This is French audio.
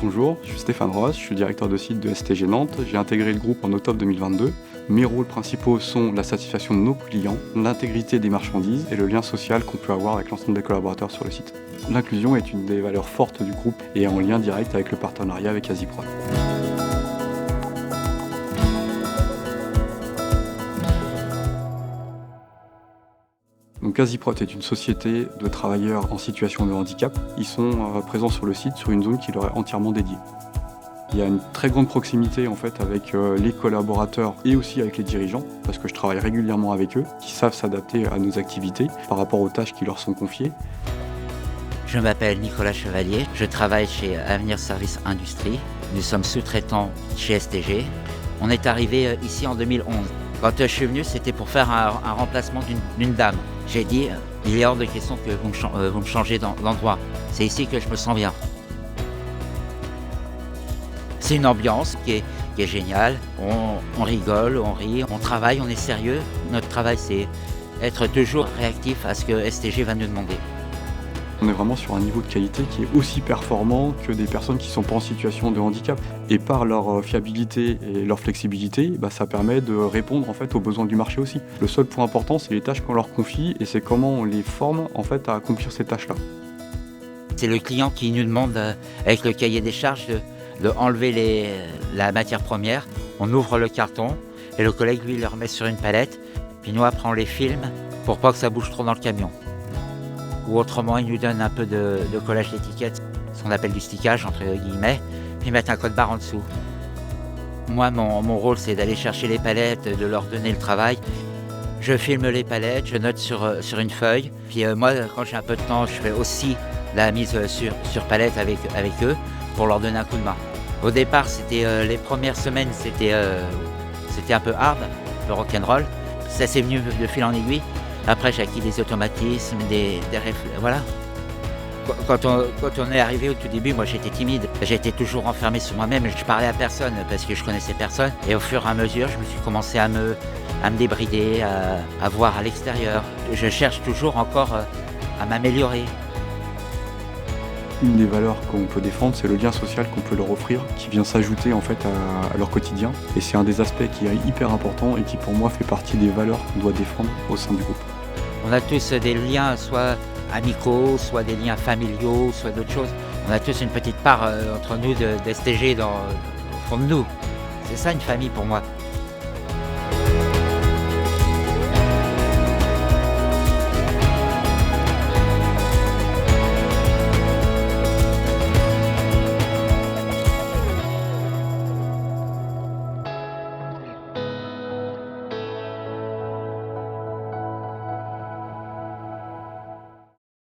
Bonjour, je suis Stéphane Ross, je suis directeur de site de STG Nantes. J'ai intégré le groupe en octobre 2022. Mes rôles principaux sont la satisfaction de nos clients, l'intégrité des marchandises et le lien social qu'on peut avoir avec l'ensemble des collaborateurs sur le site. L'inclusion est une des valeurs fortes du groupe et est en lien direct avec le partenariat avec Asiprot. Donc Asiprot est une société de travailleurs en situation de handicap. Ils sont présents sur le site sur une zone qui leur est entièrement dédiée. Il y a une très grande proximité en fait avec les collaborateurs et aussi avec les dirigeants, parce que je travaille régulièrement avec eux, qui savent s'adapter à nos activités par rapport aux tâches qui leur sont confiées. Je m'appelle Nicolas Chevalier, je travaille chez Avenir Service Industrie. Nous sommes sous-traitants chez STG. On est arrivé ici en 2011. Quand je suis venu, c'était pour faire un remplacement d'une dame. J'ai dit, il est hors de question que vous me changez d'endroit. C'est ici que je me sens bien. C'est une ambiance qui est géniale. On rigole, on rit, on travaille, on est sérieux. Notre travail, c'est être toujours réactif à ce que STG va nous demander. On est vraiment sur un niveau de qualité qui est aussi performant que des personnes qui ne sont pas en situation de handicap. Et par leur fiabilité et leur flexibilité, ça permet de répondre en fait, aux besoins du marché aussi. Le seul point important, c'est les tâches qu'on leur confie et c'est comment on les forme en fait, à accomplir ces tâches-là. C'est le client qui nous demande, avec le cahier des charges, de enlever la matière première. On ouvre le carton et le collègue, lui, le remet sur une palette. Puis nous, après, on les filme pour pas que ça bouge trop dans le camion. Ou autrement, ils nous donnent un peu de collage d'étiquette, ce qu'on appelle du stickage, entre guillemets, puis mettre un code barre en dessous. Moi, mon rôle, c'est d'aller chercher les palettes, de leur donner le travail. Je filme les palettes, je note sur une feuille. Puis moi, quand j'ai un peu de temps, je fais aussi la mise sur palette avec eux pour leur donner un coup de main. Au départ, les premières semaines, c'était un peu hard, un peu rock'n'roll. Ça s'est venu de fil en aiguille. Après, j'ai acquis des automatismes, des voilà. Quand on est arrivé au tout début, moi j'étais timide. J'étais toujours enfermé sur moi-même. Je parlais à personne parce que je connaissais personne. Et au fur et à mesure, je me suis commencé à me débrider, à voir à l'extérieur. Je cherche toujours encore à m'améliorer. Une des valeurs qu'on peut défendre, c'est le lien social qu'on peut leur offrir, qui vient s'ajouter en fait à leur quotidien. Et c'est un des aspects qui est hyper important et qui pour moi fait partie des valeurs qu'on doit défendre au sein du groupe. On a tous des liens, soit amicaux, soit des liens familiaux, soit d'autres choses. On a tous une petite part entre nous d'STG au fond de nous. C'est ça une famille pour moi.